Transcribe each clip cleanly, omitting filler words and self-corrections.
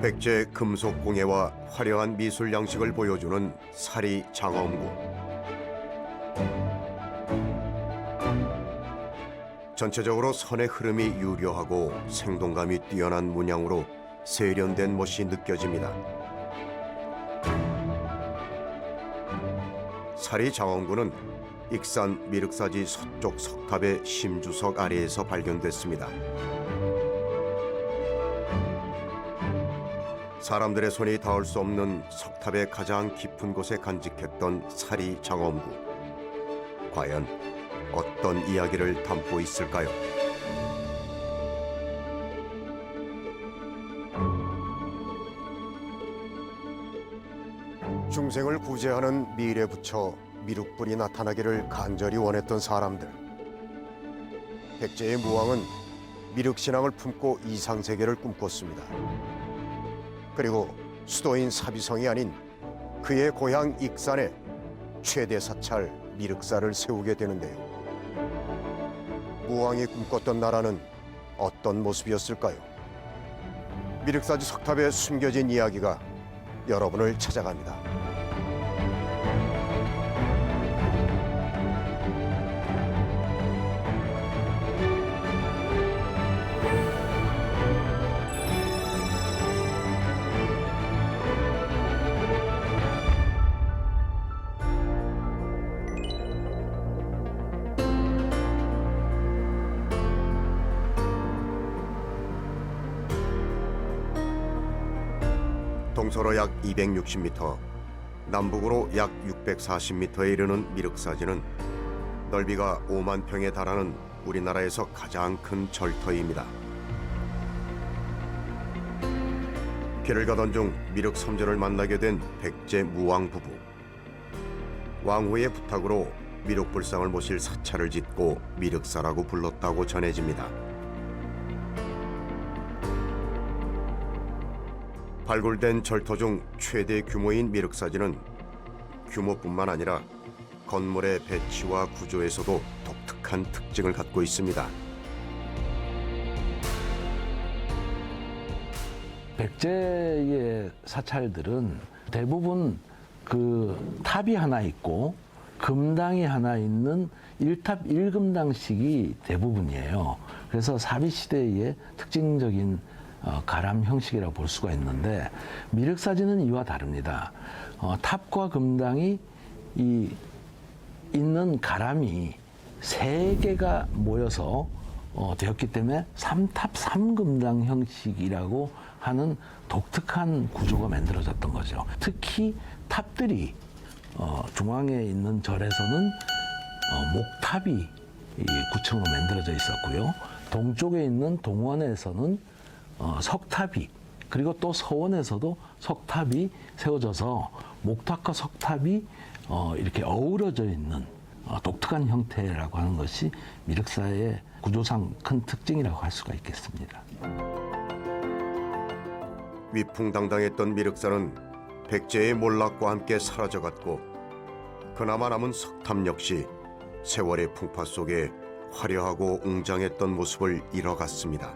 백제 금속 공예와 화려한 미술 양식을 보여주는 사리 장엄구. 전체적으로 선의 흐름이 유려하고 생동감이 뛰어난 문양으로 세련된 멋이 느껴집니다. 사리 장엄구는 익산 미륵사지 서쪽 석탑의 심주석 아래에서 발견됐습니다. 사람들의 손이 닿을 수 없는 석탑의 가장 깊은 곳에 간직했던 사리 장엄구. 과연 어떤 이야기를 담고 있을까요? 중생을 구제하는 미일에 붙여 미륵불이 나타나기를 간절히 원했던 사람들. 백제의 무왕은 미륵신앙을 품고 이상세계를 꿈꿨습니다. 그리고 수도인 사비성이 아닌 그의 고향 익산에 최대 사찰 미륵사를 세우게 되는데요. 무왕이 꿈꿨던 나라는 어떤 모습이었을까요? 미륵사지 석탑에 숨겨진 이야기가 여러분을 찾아갑니다. 동서로 약 260m, 남북으로 약 640m에 이르는 미륵사지는 넓이가 5만 평에 달하는 우리나라에서 가장 큰 절터입니다. 길을 가던 중 미륵 섬전을 만나게 된 백제 무왕 부부. 왕후의 부탁으로 미륵불상을 모실 사찰을 짓고 미륵사라고 불렀다고 전해집니다. 발굴된 절터 중 최대 규모인 미륵사지는 규모뿐만 아니라 건물의 배치와 구조에서도 독특한 특징을 갖고 있습니다. 백제의 사찰들은 대부분 그 탑이 하나 있고 금당이 하나 있는 일탑 일금당식이 대부분이에요. 그래서 사비시대의 특징적인 가람 형식이라고 볼 수가 있는데 미륵사지는 이와 다릅니다. 탑과 금당이 있는 가람이 세 개가 모여서 되었기 때문에 삼탑 삼금당 형식이라고 하는 독특한 구조가 만들어졌던 거죠. 특히 탑들이 중앙에 있는 절에서는 목탑이 9층으로 만들어져 있었고요. 동쪽에 있는 동원에서는 석탑이, 그리고 또 서원에서도 석탑이 세워져서 목탑과 석탑이 이렇게 어우러져 있는 독특한 형태라고 하는 것이 미륵사의 구조상 큰 특징이라고 할 수가 있겠습니다. 위풍당당했던 미륵사는 백제의 몰락과 함께 사라져갔고 그나마 남은 석탑 역시 세월의 풍파 속에 화려하고 웅장했던 모습을 잃어갔습니다.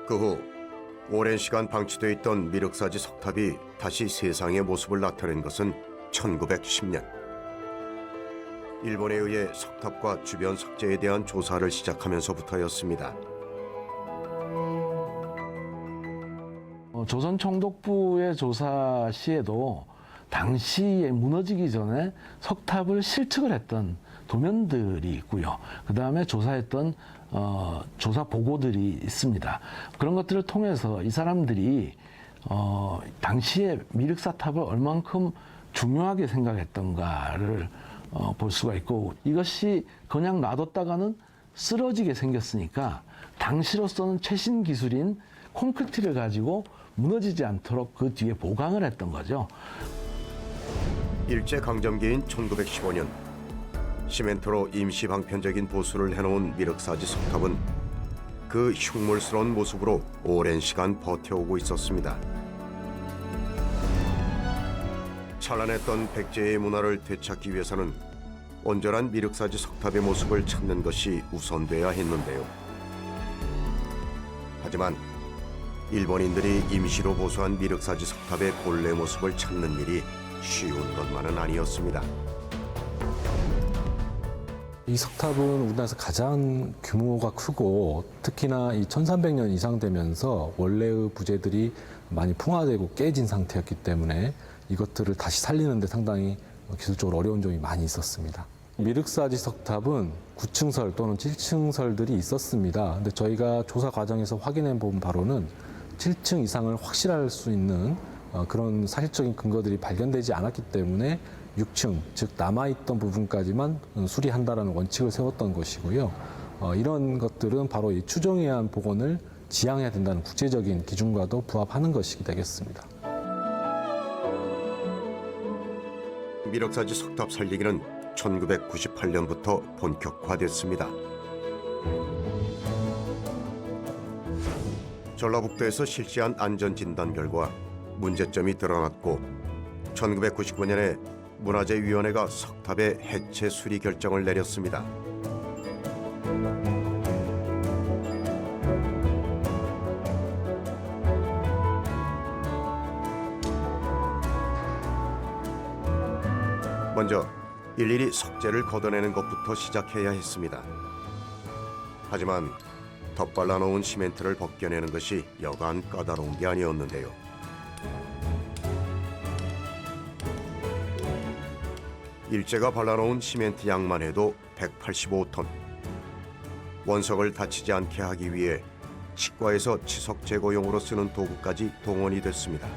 그 후 오랜 시간 방치되어 있던 미륵사지 석탑이 다시 세상의 모습을 나타낸 것은 1910년. 일본에 의해 석탑과 주변 석재에 대한 조사를 시작하면서부터였습니다. 조선 총독부의 조사 시에도 당시에 무너지기 전에 석탑을 실측을 했던 도면들이 있고요. 그 다음에 조사했던 조사 보고들이 있습니다. 그런 것들을 통해서 이 사람들이 당시에 미륵사탑을 얼만큼 중요하게 생각했던가를 볼 수가 있고, 이것이 그냥 놔뒀다가는 쓰러지게 생겼으니까 당시로서는 최신 기술인 콘크리트를 가지고 무너지지 않도록 그 뒤에 보강을 했던 거죠. 일제강점기인 1915년 시멘트로 임시 방편적인 보수를 해놓은 미륵사지 석탑은 그 흉물스러운 모습으로 오랜 시간 버텨오고 있었습니다. 찬란했던 백제의 문화를 되찾기 위해서는 온전한 미륵사지 석탑의 모습을 찾는 것이 우선돼야 했는데요. 하지만 일본인들이 임시로 보수한 미륵사지 석탑의 본래 모습을 찾는 일이 쉬운 것만은 아니었습니다. 이 석탑은 우리나라에서 가장 규모가 크고 특히나 이 1300년 이상 되면서 원래의 부재들이 많이 풍화되고 깨진 상태였기 때문에 이것들을 다시 살리는 데 상당히 기술적으로 어려운 점이 많이 있었습니다. 미륵사지 석탑은 9층설 또는 7층설들이 있었습니다. 근데 저희가 조사 과정에서 확인해 본 바로는 7층 이상을 확실할 수 있는 그런 사실적인 근거들이 발견되지 않았기 때문에 6층, 즉 남아있던 부분까지만 수리한다라는 원칙을 세웠던 것이고요. 이런 것들은 바로 이 추정해안 복원을 지향해야 된다는 국제적인 기준과도 부합하는 것이 되겠습니다. 미륵사지 석탑 살리기는 1998년부터 본격화됐습니다. 전라북도에서 실시한 안전진단 결과 문제점이 드러났고 1999년에 문화재위원회가 석탑의 해체 수리 결정을 내렸습니다. 먼저 일일이 석재를 걷어내는 것부터 시작해야 했습니다. 하지만 덧발라 놓은 시멘트를 벗겨내는 것이 여간 까다로운 게 아니었는데요. 일제가 발라놓은 시멘트 양만 해도 185톤. 원석을 다치지 않게 하기 위해 치과에서 치석 제거용으로 쓰는 도구까지 동원이 됐습니다.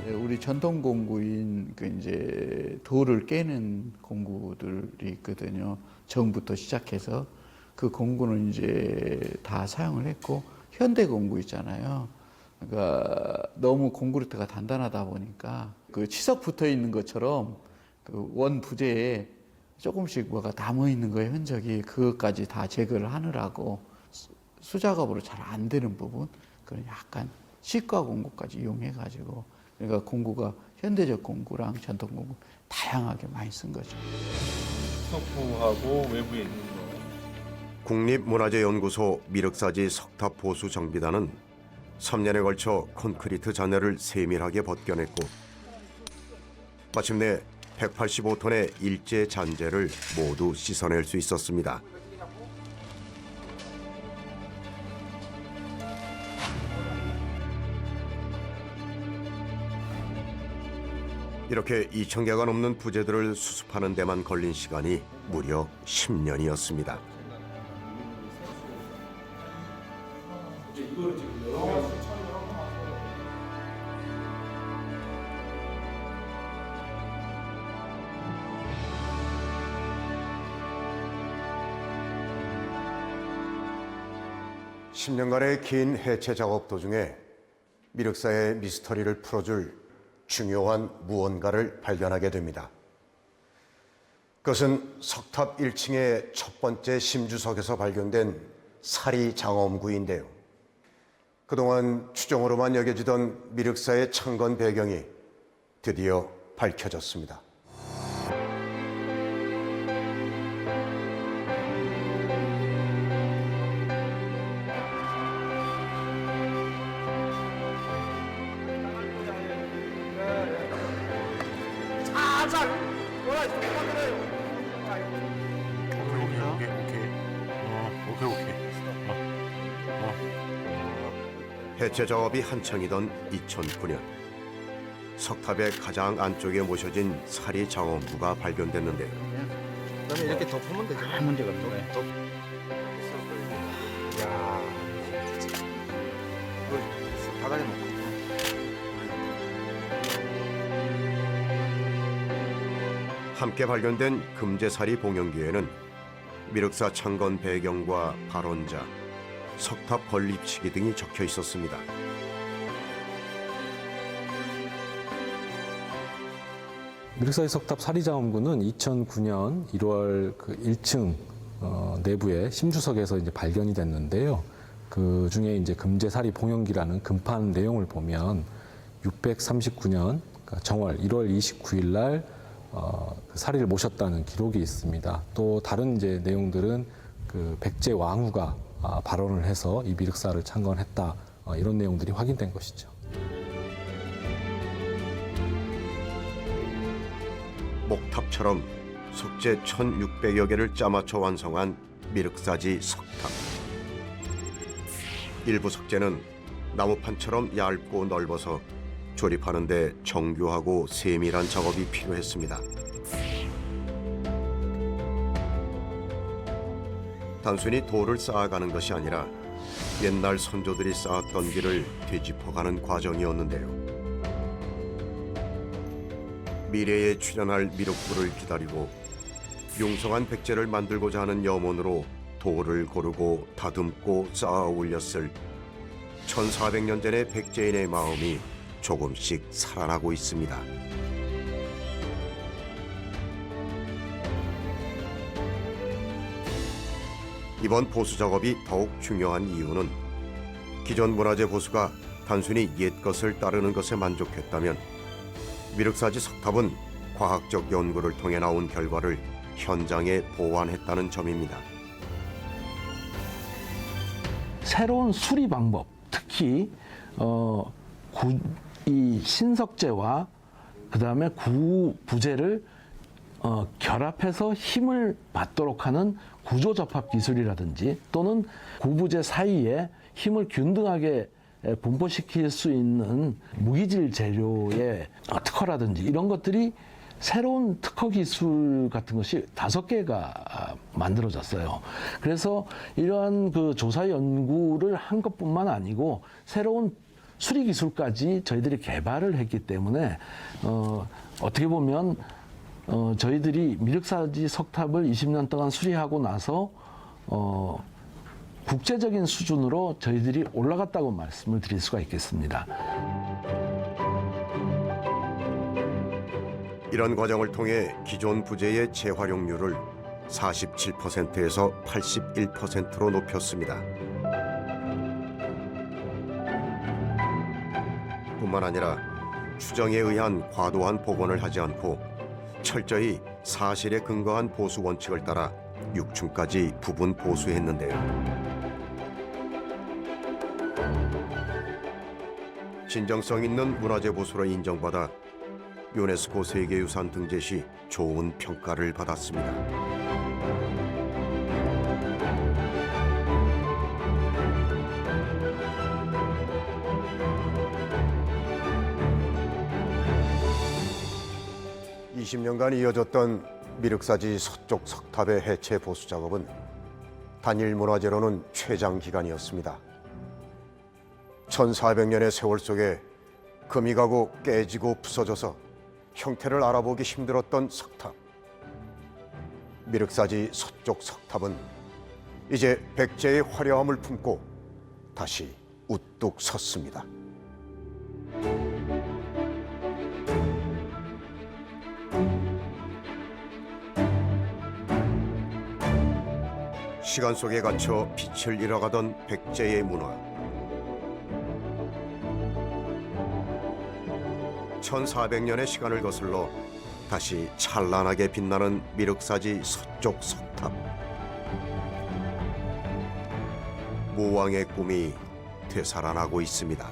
우리 전통 공구인 그 이제 돌을 깨는 공구들이 있거든요. 정부터 시작해서 그 공구는 이제 다 사용을 했고 현대 공구 있잖아요. 그러니까 너무 콘크리트가 단단하다 보니까 그 치석 붙어 있는 것처럼 그 원 부재에 조금씩 뭐가 남아 있는 거예요, 흔적이. 그것까지 다 제거를 하느라고 수작업으로 잘 안 되는 부분, 그런 약간 치과 공구까지 이용해 가지고, 그러니까 공구가 현대적 공구랑 전통 공구 다양하게 많이 쓴 거죠. 석부하고 외부에 있는 거. 국립문화재연구소 미륵사지 석탑 보수 정비단은 3년에 걸쳐 콘크리트 잔해를 세밀하게 벗겨냈고 마침내 185톤의 일제 잔재를 모두 씻어낼 수 있었습니다. 이렇게 2,000개가 넘는 부재들을 수습하는 데만 걸린 시간이 무려 10년이었습니다. (10년간의) 긴 해체 작업 도중에 미륵사의 미스터리를 풀어줄 중요한 무언가를 발견하게 됩니다. 그것은 석탑 1층의 첫 번째 심주석에서 발견된 사리 장엄구인데요. 그동안 추정으로만 여겨지던 미륵사의 창건 배경이 드디어 밝혀졌습니다. 해체 작업이 한창이던 2009년 석탑의 가장 안쪽에 모셔진 사리 장엄구가 발견됐는데요. 그다음에 이렇게 덮으면 되죠. 아무 문제가 없네. 야, 이거 바닥에 놓고. 함께 발견된 금제사리 봉영기에는 미륵사 창건 배경과 발원자, 석탑 건립시기 등이 적혀 있었습니다. 미륵사지 석탑 사리장엄구는 2009년 1월 그 1층 내부의 심주석에서 이제 발견이 됐는데요. 그 중에 이제 금제사리 봉영기라는 금판 내용을 보면 639년 그러니까 정월 1월 29일 날 그 사리를 모셨다는 기록이 있습니다. 또 다른 이제 내용들은 그 백제 왕후가 발언을 해서 이 미륵사를 창건했다, 이런 내용들이 확인된 것이죠. 목탑처럼 석재 1600여 개를 짜맞춰 완성한 미륵사지 석탑. 일부 석재는 나무판처럼 얇고 넓어서 조립하는 데 정교하고 세밀한 작업이 필요했습니다. 단순히 돌을 쌓아가는 것이 아니라 옛날 선조들이 쌓았던 길을 되짚어가는 과정이었는데요. 미래에 출현할 미륵불을 기다리고 융성한 백제를 만들고자 하는 염원으로 돌을 고르고 다듬고 쌓아 올렸을 1400년 전의 백제인의 마음이 조금씩 살아나고 있습니다. 이번 보수 작업이 더욱 중요한 이유는 기존 문화재 보수가 단순히 옛 것을 따르는 것에 만족했다면 미륵사지 석탑은 과학적 연구를 통해 나온 결과를 현장에 보완했다는 점입니다. 새로운 수리 방법, 특히 이 신석재와 그다음에 구부재를 결합해서 힘을 받도록 하는 구조접합 기술이라든지 또는 구부재 사이에 힘을 균등하게 분포시킬 수 있는 무기질 재료의 특허라든지 이런 것들이 새로운 특허 기술 같은 것이 5개가 만들어졌어요. 그래서 이러한 그 조사 연구를 한 것뿐만 아니고 새로운 수리 기술까지 저희들이 개발을 했기 때문에 어떻게 보면 저희들이 미륵사지 석탑을 20년 동안 수리하고 나서 국제적인 수준으로 저희들이 올라갔다고 말씀을 드릴 수가 있겠습니다. 이런 과정을 통해 기존 부재의 재활용률을 47%에서 81%로 높였습니다. 뿐만 아니라 추정에 의한 과도한 복원을 하지 않고 철저히 사실에 근거한 보수 원칙을 따라 6층까지 부분 보수했는데요. 진정성 있는 문화재 보수로 인정받아 유네스코 세계유산 등재 시 좋은 평가를 받았습니다. (20년간) 이어졌던 미륵사지 서쪽 석탑의 해체 보수 작업은 단일 문화재로는 최장 기간이었습니다. 1400년의 세월 속에 금이 가고 깨지고 부서져서 형태를 알아보기 힘들었던 석탑. 미륵사지 서쪽 석탑은 이제 백제의 화려함을 품고 다시 우뚝 섰습니다. 시간 속에 갇혀 빛을 잃어가던 백제의 문화. 1400년의 시간을 거슬러 다시 찬란하게 빛나는 미륵사지 서쪽 석탑. 모왕의 꿈이 되살아나고 있습니다.